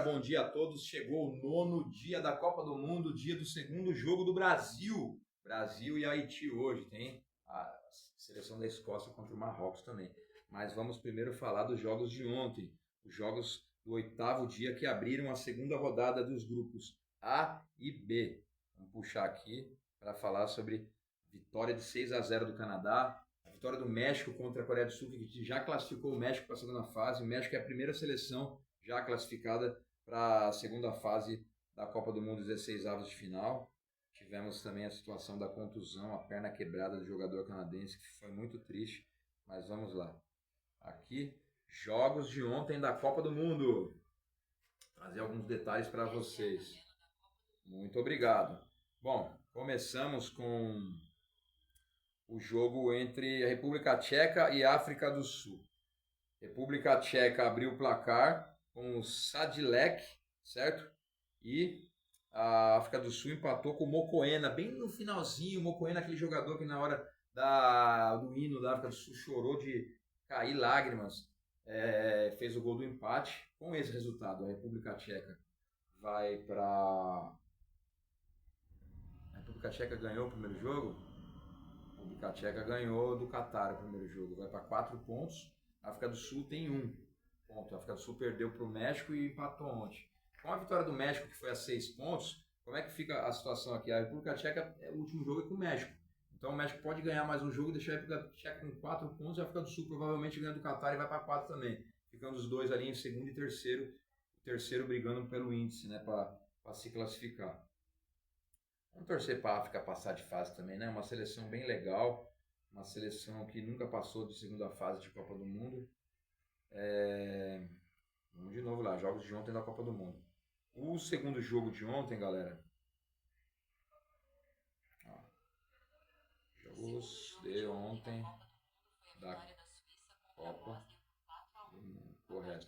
bom dia a todos. Chegou o 9º dia da Copa do Mundo, dia do segundo jogo do Brasil. Brasil e Haiti hoje, tem a seleção da Escócia contra o Marrocos também. Mas vamos primeiro falar dos jogos de ontem, os jogos do 8º dia que abriram a segunda rodada dos grupos A e B. Vamos puxar aqui para falar sobre vitória de 6-0 do Canadá, a vitória do México contra a Coreia do Sul, que já classificou o México para a segunda fase. O México é a primeira seleção já classificada para a segunda fase da Copa do Mundo, 16 avos de final. Tivemos também a situação da contusão, a perna quebrada do jogador canadense, que foi muito triste, mas vamos lá. Aqui, jogos de ontem da Copa do Mundo. Vou trazer alguns detalhes para vocês. Muito obrigado. Bom, começamos com o jogo entre a República Tcheca e África do Sul. República Tcheca abriu o placar com o Sadilek, certo? E a África do Sul empatou com o Mokoena, bem no finalzinho. O Mokoena, aquele jogador que na hora do hino da África do Sul chorou de cair lágrimas, fez o gol do empate. Com esse resultado, a República Tcheca vai para... A República Tcheca ganhou o primeiro jogo? A República Tcheca ganhou do Catar o primeiro jogo, vai para 4 pontos. A África do Sul tem 1 ponto. A África do Sul perdeu para o México e empatou ontem. Com a vitória do México, que foi a 6 pontos, como é que fica a situação aqui? A República Tcheca, o último jogo é com o México. Então o México pode ganhar mais um jogo e deixar a República Tcheca com 4 pontos. E a África do Sul provavelmente ganha do Catar e vai para 4 também. Ficando os dois ali em segundo e terceiro. O terceiro brigando pelo índice, né, para se classificar. Vamos torcer para a África passar de fase também, né? Uma seleção bem legal. Uma seleção que nunca passou de segunda fase de Copa do Mundo. Vamos de novo lá, jogos de ontem da Copa do Mundo. O segundo jogo de ontem, galera. Jogos de ontem da Copa do Mundo. Correto.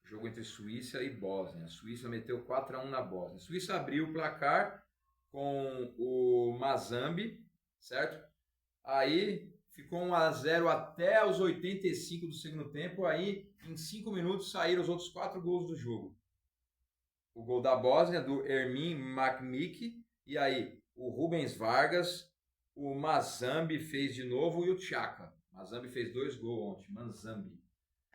Jogo entre Suíça e Bósnia. A Suíça meteu 4-1 na Bósnia. A Suíça abriu o placar com o Mazambi, certo? Aí ficou 1-0 até os 85 do segundo tempo. Aí, em 5 minutos, saíram os outros 4 gols do jogo. O gol da Bósnia, do Ermin Makmik. E aí, o Rubens Vargas, o Mazambi fez de novo e o Tchaka. Mazambi fez 2 gols ontem. Mazambi,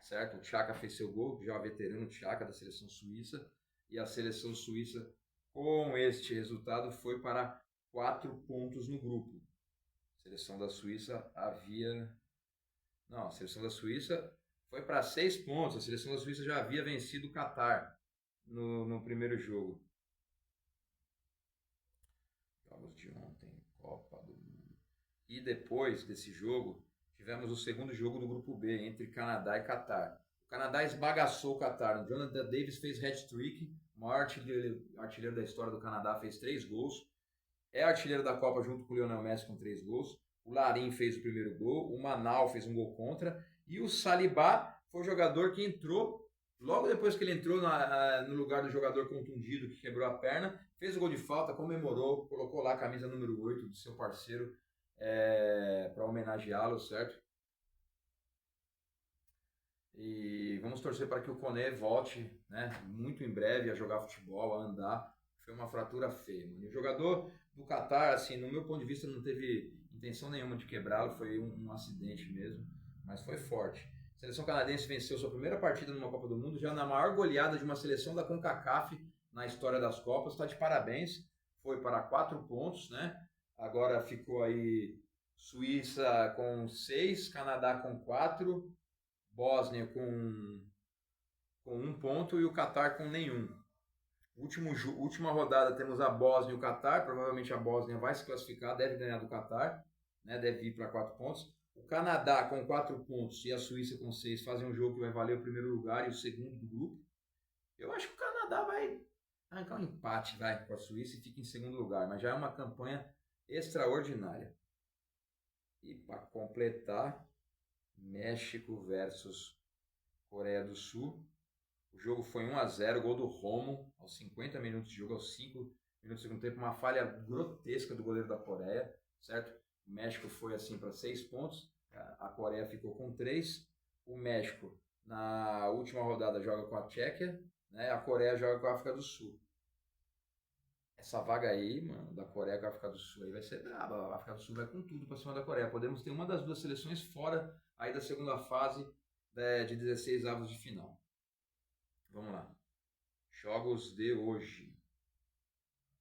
certo? O Tchaka fez seu gol, já veterano Tchaka da seleção suíça. E a seleção suíça, com este resultado, foi para 4 pontos no grupo. A seleção da Suíça Não, a seleção da Suíça foi para 6 pontos. A seleção da Suíça já havia vencido o Catar no primeiro jogo. Jogos de ontem, Copa do Mundo. E depois desse jogo, tivemos o segundo jogo do grupo B, entre Canadá e Catar. O Canadá esbagaçou o Catar. O Jonathan Davis fez hat-trick, o maior artilheiro da história do Canadá, fez 3 gols. É artilheiro da Copa junto com o Lionel Messi com 3 gols. O Larin fez o primeiro gol. O Manal fez um gol contra. E o Saliba foi o jogador que entrou, logo depois que ele entrou no lugar do jogador contundido que quebrou a perna, fez o gol de falta, comemorou, colocou lá a camisa número 8 do seu parceiro para homenageá-lo, certo? E vamos torcer para que o Koné volte, né, muito em breve a jogar futebol, a andar. Foi uma fratura feia, mano. E o jogador do Catar, assim, no meu ponto de vista, não teve intenção nenhuma de quebrá-lo, foi um acidente mesmo, mas foi forte. A seleção canadense venceu sua primeira partida numa Copa do Mundo, já na maior goleada de uma seleção da CONCACAF na história das Copas, está de parabéns, foi para 4 pontos, né? Agora ficou aí Suíça com 6, Canadá com 4, Bósnia com 1 ponto e o Catar com nenhum. Última rodada temos a Bósnia e o Catar. Provavelmente a Bósnia vai se classificar, deve ganhar do Catar, né? Deve ir para 4 pontos. O Canadá com 4 pontos e a Suíça com 6 fazem um jogo que vai valer o primeiro lugar e o segundo do grupo. Eu acho que o Canadá vai arrancar um empate com a Suíça e fica em segundo lugar, mas já é uma campanha extraordinária. E para completar, México versus Coreia do Sul. O jogo foi 1-0, gol do Romo, aos 50 minutos de jogo, aos 5 minutos do segundo tempo, uma falha grotesca do goleiro da Coreia, certo? O México foi assim para 6 pontos, a Coreia ficou com 3. O México, na última rodada, joga com a Tchequia, né? A Coreia joga com a África do Sul. Essa vaga aí, mano, da Coreia com a África do Sul aí vai ser braba. A África do Sul vai com tudo para cima da Coreia. Podemos ter uma das duas seleções fora aí da segunda fase de 16 avos de final. Vamos lá. Jogos de hoje.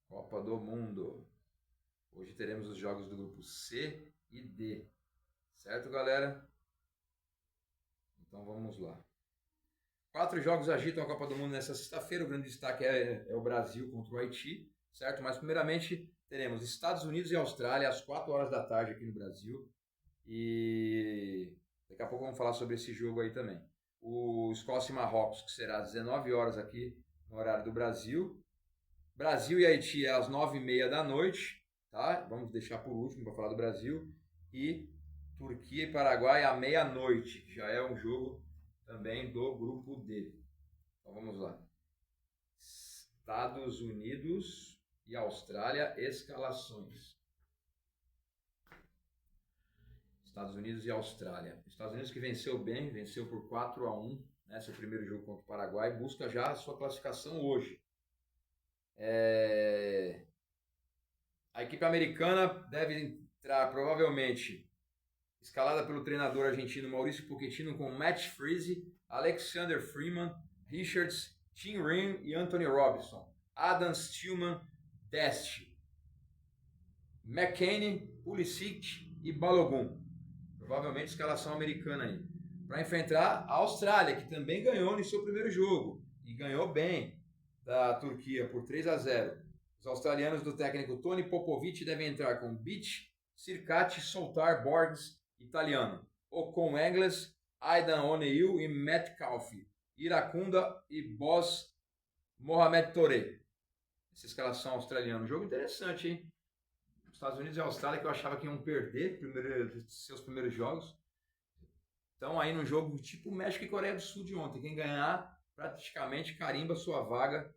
Copa do Mundo. Hoje teremos os jogos do grupo C e D. Certo, galera? Então vamos lá. 4 jogos agitam a Copa do Mundo nessa sexta-feira. O grande destaque é o Brasil contra o Haiti, certo? Mas primeiramente teremos Estados Unidos e Austrália às 4 horas da tarde aqui no Brasil. E daqui a pouco vamos falar sobre esse jogo aí também. O Escócia e Marrocos, que será às 19 horas aqui no horário do Brasil. Brasil e Haiti é às 9h30 da noite, tá? Vamos deixar por último para falar do Brasil. E Turquia e Paraguai à meia-noite, que já é um jogo também do grupo D. Então vamos lá. Estados Unidos e Austrália, escalações. Estados Unidos e Austrália. Estados Unidos que venceu bem, venceu por 4-1, né, seu primeiro jogo contra o Paraguai, busca já a sua classificação hoje. A equipe americana deve entrar provavelmente escalada pelo treinador argentino Maurício Pochettino com Matt Freese, Alexander Freeman, Richards, Tim Ream e Anthony Robinson, Adam Stillman, Dest, McKinney, Pulisic e Balogun. Provavelmente escalação americana aí. Para enfrentar a Austrália, que também ganhou no seu primeiro jogo e ganhou bem da Turquia por 3-0. Os australianos do técnico Tony Popovic devem entrar com Beach, Sirkati, Soltar, Borges, italiano, Ocon Engels, Aidan O'Neill e Metcalf, Iracunda e Boss Mohamed Touré. Essa escalação australiana. Um jogo interessante, hein? Estados Unidos e Austrália, que eu achava que iam perder seus primeiros jogos. Então aí no jogo tipo México e Coreia do Sul de ontem. Quem ganhar praticamente carimba sua vaga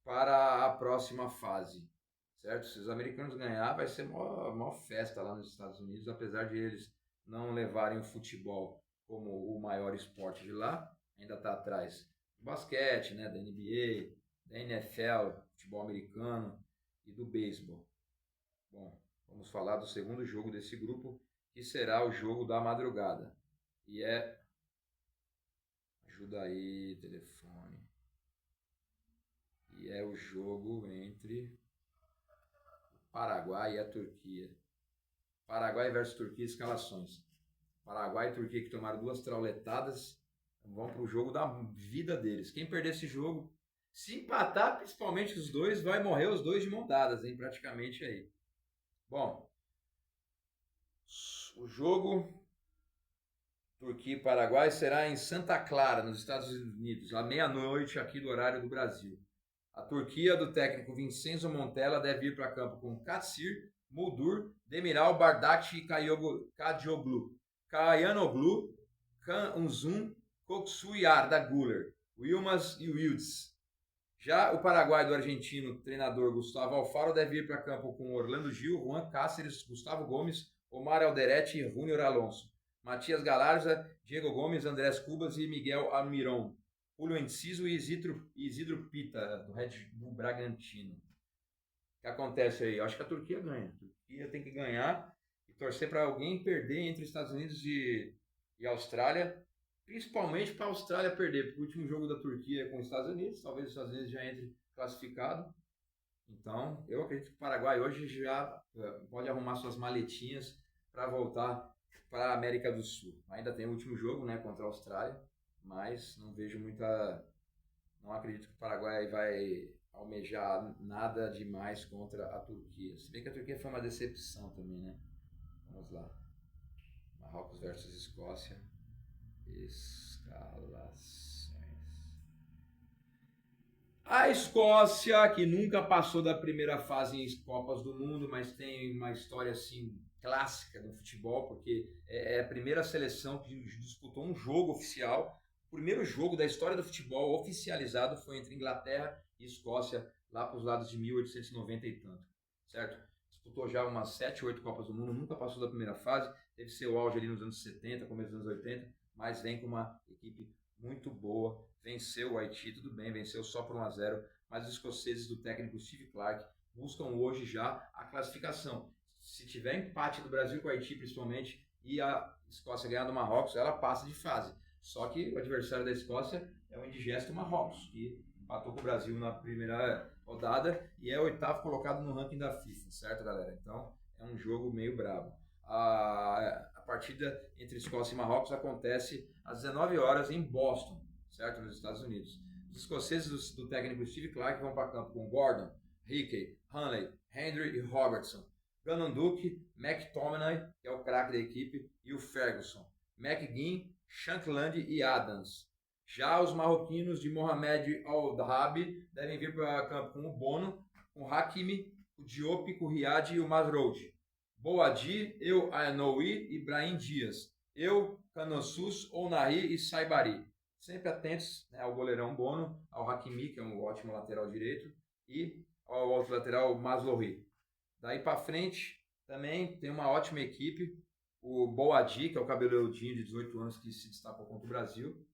para a próxima fase. Certo? Se os americanos ganhar, vai ser uma festa lá nos Estados Unidos, apesar de eles não levarem o futebol como o maior esporte de lá, ainda está atrás do basquete, né, da NBA, da NFL, futebol americano e do beisebol. Bom, vamos falar do segundo jogo desse grupo, que será o jogo da madrugada. E ajuda aí, telefone. E é o jogo entre o Paraguai e a Turquia. Paraguai versus Turquia, escalações. Paraguai e Turquia, que tomaram 2 trauletadas, vão para o jogo da vida deles. Quem perder esse jogo, se empatar, principalmente os dois, vai morrer os dois de mão dadas, hein, praticamente aí. Bom, o jogo Turquia e Paraguai será em Santa Clara, nos Estados Unidos, à meia-noite aqui do horário do Brasil. A Turquia do técnico Vincenzo Montella deve ir para campo com Katsir, Muldur, Demiral, Bardakci e Kadioglu, Kayanoglu, Kan Unzum, Koksu e Arda Güler, Wilmas e Wilds. Já o Paraguai do argentino treinador Gustavo Alfaro deve ir para campo com Orlando Gil, Juan Cáceres, Gustavo Gomes, Omar Alderete e Júnior Alonso. Matias Galarza, Diego Gomes, Andrés Cubas e Miguel Almiron. Julio Enciso e Isidro Pita, do Red Bull Bragantino. O que acontece aí? Eu acho que a Turquia ganha. A Turquia tem que ganhar e torcer para alguém perder entre Estados Unidos e Austrália. Principalmente para a Austrália perder, porque o último jogo da Turquia é com os Estados Unidos. Talvez os Estados Unidos já entre classificado. Então, eu acredito que o Paraguai hoje já pode arrumar suas maletinhas para voltar para a América do Sul. Ainda tem o último jogo, né, contra a Austrália, mas não vejo não acredito que o Paraguai vai almejar nada demais contra a Turquia. Se bem que a Turquia foi uma decepção também, né? Vamos lá. Marrocos versus Escócia. Escalações. A Escócia, que nunca passou da primeira fase em Copas do Mundo, mas tem uma história assim clássica no futebol, porque é a primeira seleção que disputou um jogo oficial. O primeiro jogo da história do futebol oficializado foi entre Inglaterra e Escócia, lá para os lados de 1890 e tanto, certo? Disputou já umas 7, 8 Copas do Mundo, nunca passou da primeira fase, teve seu auge ali nos anos 70, começo dos anos 80, mas vem com uma equipe muito boa, venceu o Haiti, tudo bem, venceu só por 1-0, mas os escoceses do técnico Steve Clarke buscam hoje já a classificação. Se tiver empate do Brasil com o Haiti, principalmente, e a Escócia ganhar do Marrocos, ela passa de fase. Só que o adversário da Escócia é o indigesto Marrocos, que empatou com o Brasil na primeira rodada e é o 8º colocado no ranking da FIFA, certo, galera? Então é um jogo meio brabo. A partida entre Escócia e Marrocos acontece às 19 horas em Boston, certo, nos Estados Unidos. Os escoceses do técnico Steve Clarke vão para campo com Gordon, Hickey, Hanley, Hendry e Robertson. Gannon Duke, McTominay, que é o craque da equipe, e o Ferguson. McGinn, Shankland e Adams. Já os marroquinos de Mohamed Al-Dhabi devem vir para campo com o Bono, com o Hakimi, o Diop, o Riad e o Mazroud. Boadi, Eu Ainoui e Brahim Dias. Eu, Canossus, Ounahi e Saibari. Sempre atentos, né, ao goleirão Bono, ao Hakimi, que é um ótimo lateral direito, e ao outro lateral Mazloui. Daí para frente, também tem uma ótima equipe, o Boadi, que é o cabeludinho de 18 anos que se destacou contra o Brasil.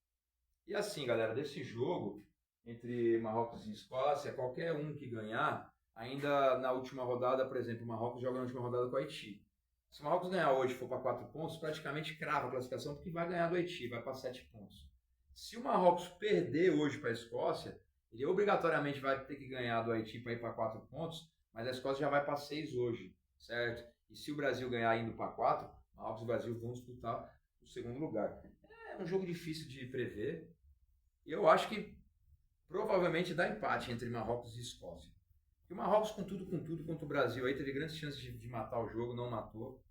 E assim, galera, desse jogo entre Marrocos e Escócia, qualquer um que ganhar, ainda na última rodada, por exemplo, o Marrocos joga na última rodada com o Haiti. Se o Marrocos ganhar hoje e for para 4 pontos, praticamente crava a classificação, porque vai ganhar do Haiti, vai para 7 pontos. Se o Marrocos perder hoje para a Escócia, ele obrigatoriamente vai ter que ganhar do Haiti para ir para 4 pontos, mas a Escócia já vai para 6 hoje, certo? E se o Brasil ganhar indo para 4, Marrocos e o Brasil vão disputar o segundo lugar. É um jogo difícil de prever. E eu acho que provavelmente dá empate entre Marrocos e Escócia. E o Marrocos com tudo contra o Brasil aí teve grandes chances de matar o jogo, não matou.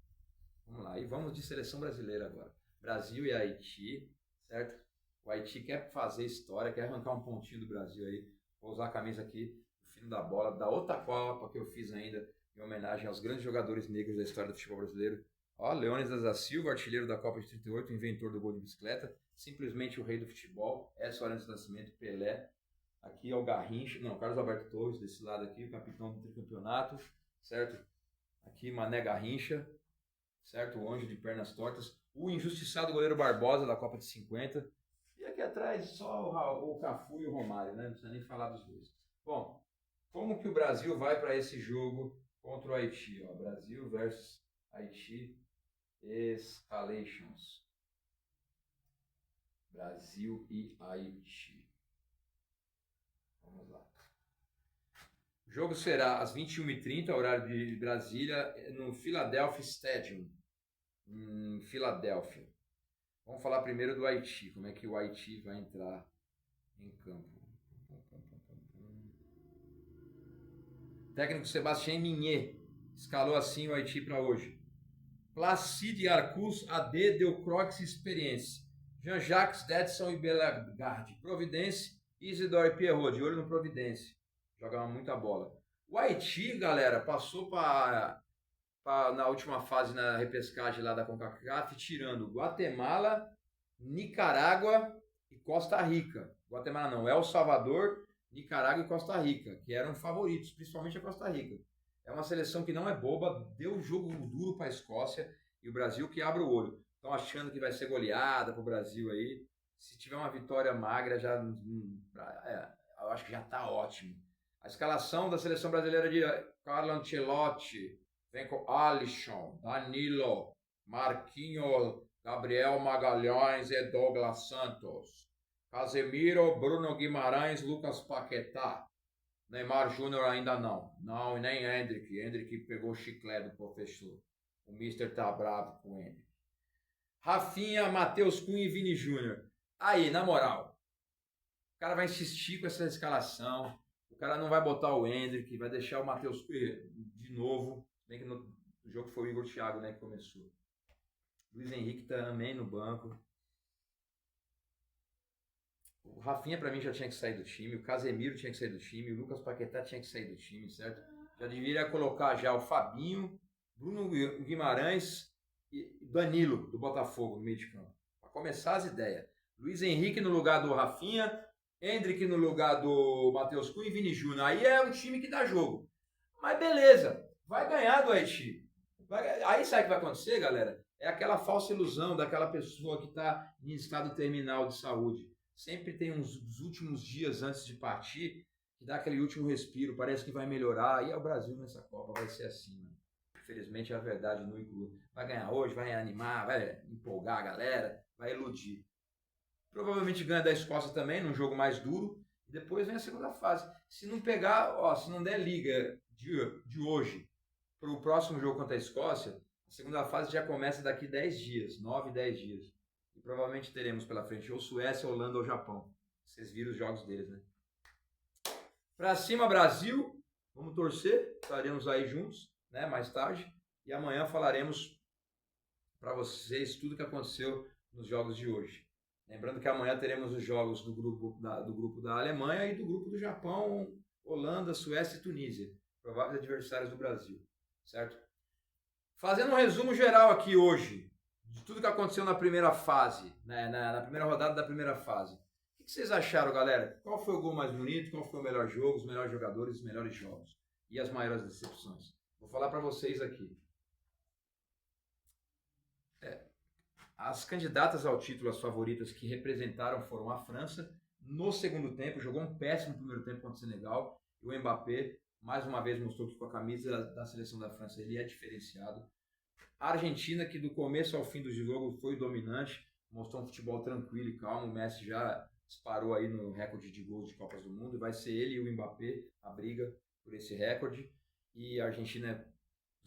Vamos lá, e vamos de seleção brasileira agora. Brasil e Haiti, certo? O Haiti quer fazer história, quer arrancar um pontinho do Brasil aí. Vou usar a camisa aqui, o fino da bola, da outra Copa que eu fiz ainda, em homenagem aos grandes jogadores negros da história do futebol brasileiro. Ó, Leônidas da Silva, artilheiro da Copa de 38, inventor do gol de bicicleta, simplesmente o rei do futebol, Edson Arantes do Nascimento, Pelé. Aqui é o Garrincha, não, Carlos Alberto Torres, desse lado aqui, o capitão do tricampeonato, certo? Aqui Mané Garrincha, certo? O anjo de pernas tortas. O injustiçado goleiro Barbosa da Copa de 50. E aqui atrás só o Cafu e o Romário, né? Não precisa nem falar dos dois. Bom, como que o Brasil vai para esse jogo contra o Haiti? Ó, Brasil versus Haiti, Escalations. Brasil e Haiti. Vamos lá. O jogo será às 21h30, horário de Brasília, no Philadelphia Stadium, em Filadélfia. Vamos falar primeiro do Haiti, como é que o Haiti vai entrar em campo. Técnico Sébastien Mignet escalou assim o Haiti para hoje. Placide Arcus, AD, Delcroix Experiência. Jean-Jacques, Dedson e Bellegarde. Providência, Isidore e Pierrot, de olho no Providência. Jogava muita bola. O Haiti, galera, passou na última fase na repescagem lá da CONCACAF, tirando Guatemala, Nicarágua e Costa Rica. Guatemala não, El Salvador, Nicarágua e Costa Rica, que eram favoritos, principalmente a Costa Rica. É uma seleção que não é boba, deu um jogo duro para a Escócia e o Brasil que abre o olho. Estão achando que vai ser goleada para o Brasil aí. Se tiver uma vitória magra, eu acho que já está ótimo. A escalação da seleção brasileira de Carlo Ancelotti vem com Alisson, Danilo, Marquinhos, Gabriel Magalhães e Douglas Santos. Casemiro, Bruno Guimarães, Lucas Paquetá. Neymar Júnior ainda não. Não, e nem Hendrick. Hendrick pegou o chiclete do professor. O Mister tá bravo com ele. Rafinha, Matheus Cunha e Vini Júnior. Aí, na moral, o cara vai insistir com essa escalação. O cara não vai botar o Hendrick, vai deixar o Matheus Cunha de novo. Bem que no jogo foi o Igor Thiago, né, que começou. Luiz Henrique também no banco. O Rafinha pra mim já tinha que sair do time, o Casemiro tinha que sair do time, o Lucas Paquetá tinha que sair do time, certo? Já deveria colocar já o Fabinho, Bruno Guimarães e Danilo do Botafogo no meio de campo. Para começar as ideias. Luiz Henrique no lugar do Rafinha, Hendrick no lugar do Matheus Cunha e Vini Júnior. Aí é um time que dá jogo. Mas beleza, vai ganhar do Haiti. Aí sabe o que vai acontecer, galera? É aquela falsa ilusão daquela pessoa que está em estado terminal de saúde. sempre tem uns últimos dias antes de partir que dá aquele último respiro, parece que vai melhorar, e é o Brasil nessa Copa, vai ser assim, mano. Infelizmente, a verdade nua e crua. Vai ganhar hoje, vai animar, vai empolgar a galera, vai iludir. Provavelmente ganha da Escócia também, num jogo mais duro, e depois vem a segunda fase. Se não pegar, se não der liga de hoje para o próximo jogo contra a Escócia, a segunda fase já começa daqui 10 dias, 9, 10 dias. E provavelmente teremos pela frente ou Suécia, Holanda ou Japão. Vocês viram os jogos deles, né? Pra cima, Brasil. Vamos torcer. Estaremos aí juntos, né? Mais tarde. E amanhã falaremos para vocês tudo que aconteceu nos jogos de hoje. Lembrando que amanhã teremos os jogos do grupo da Alemanha e do grupo do Japão, Holanda, Suécia e Tunísia. Prováveis adversários do Brasil. Certo? Fazendo um resumo geral aqui hoje, de tudo que aconteceu na primeira fase, né, na primeira rodada da primeira fase. O que vocês acharam, galera? Qual foi o gol mais bonito? Qual foi o melhor jogo? Os melhores jogadores, os melhores jogos? E as maiores decepções? Vou falar para vocês aqui. As candidatas ao título, as favoritas que representaram foram a França. No segundo tempo, jogou um péssimo primeiro tempo contra o Senegal. E o Mbappé, mais uma vez, mostrou que com a camisa da seleção da França ele é diferenciado. A Argentina, que do começo ao fim do jogo foi dominante, mostrou um futebol tranquilo e calmo. O Messi já disparou aí no recorde de gols de Copas do Mundo. Vai ser ele e o Mbappé a briga por esse recorde. E a Argentina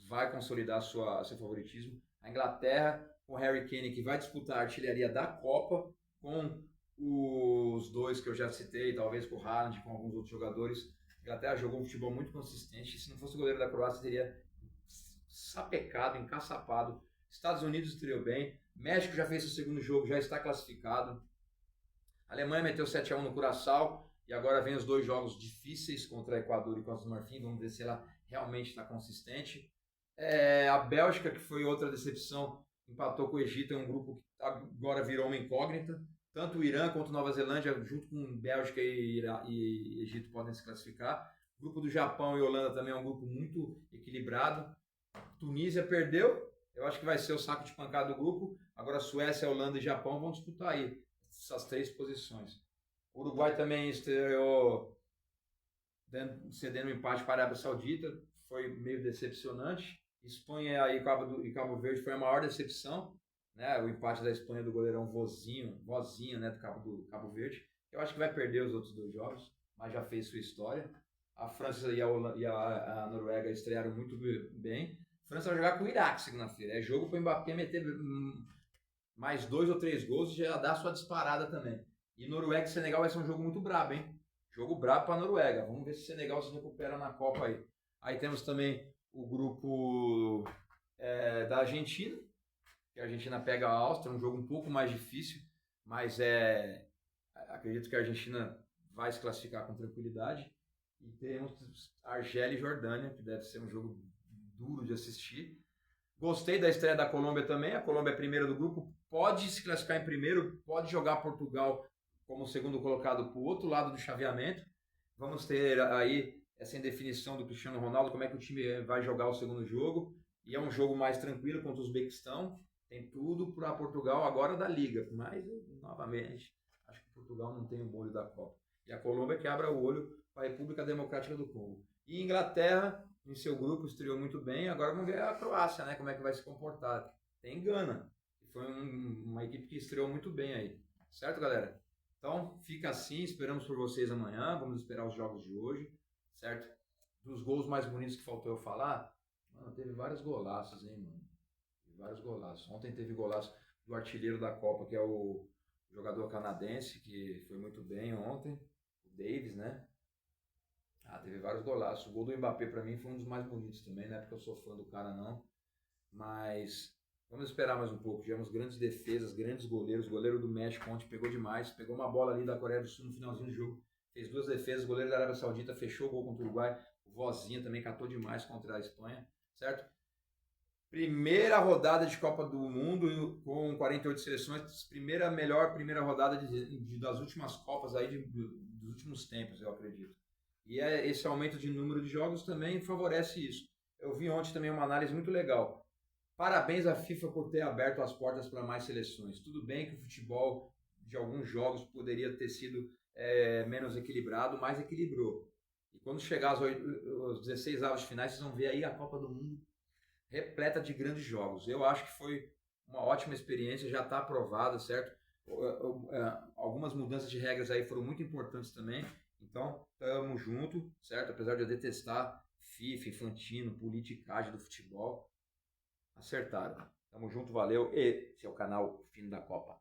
vai consolidar seu favoritismo. A Inglaterra, com o Harry Kane, que vai disputar a artilharia da Copa, com os dois que eu já citei, talvez com o Haaland, com alguns outros jogadores. A Inglaterra jogou um futebol muito consistente. Se não fosse o goleiro da Croácia, teria sapecado, encaçapado. Estados Unidos estreou bem. México já fez o segundo jogo, já está classificado. A Alemanha meteu 7-1 no Curaçao. E agora vem os dois jogos difíceis contra Equador e Costa do Marfim. Vamos ver se ela realmente está consistente. A Bélgica, que foi outra decepção, empatou com o Egito, é um grupo que agora virou uma incógnita. Tanto o Irã quanto a Nova Zelândia, junto com Bélgica e Egito, podem se classificar. O grupo do Japão e Holanda também é um grupo muito equilibrado. Tunísia perdeu, eu acho que vai ser o saco de pancada do grupo. Agora Suécia, Holanda e Japão vão disputar aí essas 3 posições. O Uruguai também estreou cedendo um empate para a Arábia Saudita, foi meio decepcionante. Espanha e Cabo Verde foi a maior decepção, né? O empate da Espanha do goleirão vozinho, né, do Cabo Verde. Eu acho que vai perder os outros 2 jogos, mas já fez sua história. A França e a Noruega estrearam muito bem. A França vai jogar com o Iraque segunda-feira. É jogo para o Mbappé meter mais 2 ou 3 gols e já dar sua disparada também. E Noruega e Senegal vai ser um jogo muito brabo, hein? Jogo brabo para a Noruega. Vamos ver se o Senegal se recupera na Copa aí. Aí temos também o grupo da Argentina, que a Argentina pega a Áustria, um jogo um pouco mais difícil, mas acredito que a Argentina vai se classificar com tranquilidade. E temos Argélia e Jordânia, que deve ser um jogo duro de assistir. Gostei da estreia da Colômbia também. A Colômbia é a primeira do grupo, pode se classificar em primeiro, pode jogar Portugal como segundo colocado para o outro lado do chaveamento. Vamos ter aí essa indefinição do Cristiano Ronaldo, como é que o time vai jogar o segundo jogo. E é um jogo mais tranquilo contra o Uzbequistão. Tem tudo para Portugal agora da Liga. Mas, novamente, acho que Portugal não tem o molho da Copa. E a Colômbia que abre o olho para a República Democrática do Congo. E Inglaterra, em seu grupo, estreou muito bem. Agora vamos ver a Croácia, né? Como é que vai se comportar. Tem Gana, que foi uma equipe que estreou muito bem aí. Certo, galera? Então, fica assim. Esperamos por vocês amanhã. Vamos esperar os jogos de hoje. Certo? Dos gols mais bonitos que faltou eu falar, mano, teve vários golaços, hein, mano? Vários golaços. Ontem teve golaço do artilheiro da Copa, que é o jogador canadense, que foi muito bem ontem, o Davis, né? Teve vários golaços. O gol do Mbappé pra mim foi um dos mais bonitos também, não é porque eu sou fã do cara não, mas vamos esperar mais um pouco. Tivemos grandes defesas, grandes goleiros. O goleiro do México ontem pegou demais, pegou uma bola ali da Coreia do Sul no finalzinho do jogo, fez 2 defesas. O goleiro da Arábia Saudita fechou o gol contra o Uruguai. O Vozinha também catou demais contra a Espanha, certo? Primeira rodada de Copa do Mundo com 48 seleções. Melhor primeira rodada das últimas Copas aí, dos últimos tempos, eu acredito. E esse aumento de número de jogos também favorece isso. Eu vi ontem também uma análise muito legal. Parabéns à FIFA por ter aberto as portas para mais seleções. Tudo bem que o futebol de alguns jogos poderia ter sido menos equilibrado, mais equilibrou. E quando chegar os 16 avos de finais, vocês vão ver aí a Copa do Mundo repleta de grandes jogos. Eu acho que foi uma ótima experiência, já está aprovada, certo? Algumas mudanças de regras aí foram muito importantes também. Então, tamo junto, certo? Apesar de eu detestar FIFA, Infantino, politicagem do futebol, acertaram. Tamo junto, valeu. E esse é o canal Fino da Copa.